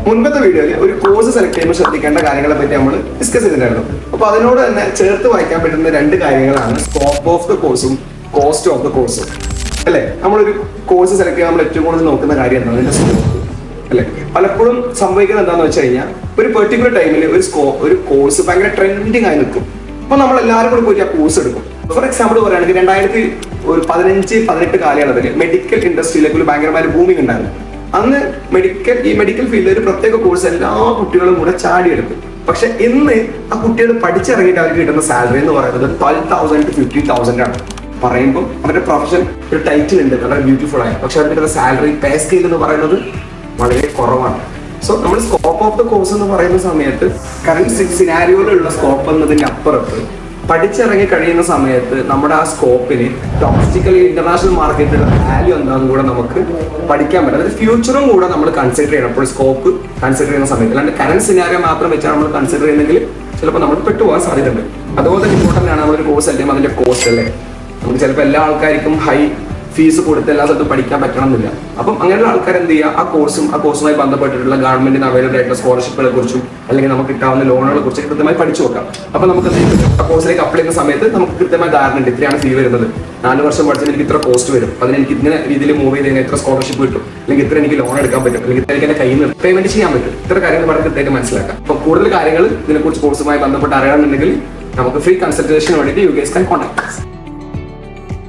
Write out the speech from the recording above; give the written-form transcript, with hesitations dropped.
മുൻപത്തെ വീഡിയോയിൽ ഒരു കോഴ്സ് സെലക്ട് ചെയ്യുമ്പോൾ ശ്രദ്ധിക്കേണ്ട കാര്യങ്ങളെ പറ്റി നമ്മൾ ഡിസ്കസ് ചെയ്തിട്ടുണ്ടായിരുന്നു. അപ്പോൾ അതിനോട് തന്നെ ചേർത്ത് വായിക്കാൻ പറ്റുന്ന രണ്ട് കാര്യങ്ങളാണ് സ്കോപ്പ് ഓഫ് ദ കോഴ്സും കോസ്റ്റ് ഓഫ് ദ കോഴ്സും. അല്ലേ? നമ്മളൊരു കോഴ്സ് സെലക്ട് ചെയ്യാൻ നമ്മൾ ഏറ്റവും കൂടുതൽ നോക്കുന്ന കാര്യം എന്താണ്? അതിന്റെ സ്കോപ്പ്. അല്ലെ? പലപ്പോഴും സംഭവിക്കുന്നത് എന്താണെന്ന് വെച്ച് കഴിഞ്ഞാൽ ഒരു പെർട്ടിക്കുലർ ടൈമിൽ ഒരു കോഴ്സ് ഭയങ്കര ട്രെൻഡിങ് ആയി നിൽക്കും. അപ്പൊ നമ്മൾ എല്ലാവരും കൂടി പോയി ആ കോഴ്സ് എടുക്കും. ഫോർ എക്സാമ്പിൾ പറയുകയാണെങ്കിൽ 2015-18 കാലയളവിൽ മെഡിക്കൽ ഇൻഡസ്ട്രിയിലേക്ക് ഒരു ഭയങ്കരമായ ബൂമിംഗ് ഉണ്ടായിരുന്നു. അന്ന് മെഡിക്കൽ ഫീൽഡിൽ ഒരു പ്രത്യേക കോഴ്സ് എല്ലാ കുട്ടികളും കൂടെ ചാടിയെടുത്തു. പക്ഷെ ഇന്ന് ആ കുട്ടികൾ പഠിച്ചിറങ്ങിയിട്ട് അവർക്ക് കിട്ടുന്ന സാലറി എന്ന് പറയുന്നത് 12,000 to 15,000 ആണ്. പറയുമ്പോൾ അവരുടെ പ്രൊഫഷൻ ഒരു ടൈറ്റിൽ ഉണ്ട്, വളരെ ബ്യൂട്ടിഫുൾ ആയി. പക്ഷെ അവർക്ക് കിട്ടുന്ന സാലറി പേ സ്കെയിൽ എന്ന് പറയുന്നത് വളരെ കുറവാണ്. സോ നമ്മൾ സ്കോപ്പ് ഓഫ് ദ കോഴ്സ് എന്ന് പറയുന്ന സമയത്ത് കറന്റ് സിനാരിയോയിലുള്ള സ്കോപ്പ് എന്നതിന്റെ അപ്പുറത്ത് പഠിച്ചിറങ്ങി കഴിയുന്ന സമയത്ത് നമ്മുടെ ആ സ്കോപ്പിന് ഡൊമസ്റ്റിക്കലി ഇന്റർനാഷണൽ മാർക്കറ്റിലുള്ള വാല്യൂ എന്താണെന്ന് കൂടെ നമുക്ക് പഠിക്കാൻ പറ്റും. അതായത് ഫ്യൂച്ചറും കൂടെ നമ്മൾ കൺസിഡർ ചെയ്യണം. അപ്പോൾ സ്കോപ്പ് കൺസിഡർ ചെയ്യുന്ന സമയത്ത് അല്ലാണ്ട് കറന്റ് സിനാരിയോ മാത്രം വെച്ചാൽ നമ്മൾ കൺസിഡർ ചെയ്യുന്നെങ്കിൽ ചിലപ്പോൾ നമ്മൾ പെട്ടുപോകാൻ സാധ്യതയുണ്ട്. അതുപോലെ തന്നെ ഇമ്പോർട്ടൻ്റ് ആണ് നമ്മളൊരു കോഴ്സ് അല്ലെങ്കിൽ അതിന്റെ കോസ്റ്റ് അല്ലേ. നമുക്ക് ചിലപ്പോൾ എല്ലാ ആൾക്കാർക്കും ഹൈ ഫീസ് കൊടുത്ത് എല്ലാ സ്ഥലത്തും പഠിക്കാൻ പറ്റണം എന്നില്ല. അപ്പം അങ്ങനെയുള്ള ആൾക്കാർ എന്ത് ചെയ്യുക, ആ കോഴ്സുമായി ബന്ധപ്പെട്ടിട്ടുള്ള ഗവൺമെന്റിന് അവൈലബിൾ ആയിട്ടുള്ള സ്കോളർഷിപ്പുകളെ കുറിച്ചും അല്ലെങ്കിൽ നമുക്ക് കിട്ടാവുന്ന ലോണുകളെ കുറിച്ച് കൃത്യമായി പഠിച്ചു നോക്കാം. അപ്പൊ നമുക്ക് ആ കോഴ്സിലേക്ക് അപ്ലൈ ചെയ്യുന്ന സമയത്ത് നമുക്ക് കൃത്യമായി ധാരണ ഉണ്ട്, ഇത്രയാണ് ഫീ വരുന്നത്, 4 വർഷം പഠിച്ചാൽ എനിക്ക് ഇത്ര കോസ്റ്റ് വരും, അതിന് എനിക്ക് ഇങ്ങനെ രീതിയിൽ മൂവ് ചെയ്ത് കഴിഞ്ഞാൽ ഇത്ര സ്കോളർഷിപ്പ് കിട്ടും, അല്ലെങ്കിൽ ഇത്ര എനിക്ക് ലോൺ എടുക്കാൻ പറ്റും, അല്ലെങ്കിൽ ഇത്ര എനിക്ക് എന്റെ കയ്യിൽ നിന്ന് പേയ്മെന്റ് ചെയ്യാൻ പറ്റും. ഇത്ര കാര്യങ്ങൾ വളരെ കൃത്യമായിട്ട് മനസ്സിലാക്കാം. അപ്പൊ കൂടുതൽ കാര്യങ്ങൾ ഇതിനെക്കുറിച്ച് കോഴ്സുമായി ബന്ധപ്പെട്ട് അറിയണമെന്നുണ്ടെങ്കിൽ നമുക്ക് ഫ്രീ കൺസൾട്ടേഷന് വേണ്ടിയിട്ട് യു ഗൈസ് ക്യാൻ കോൺടാക്ട്.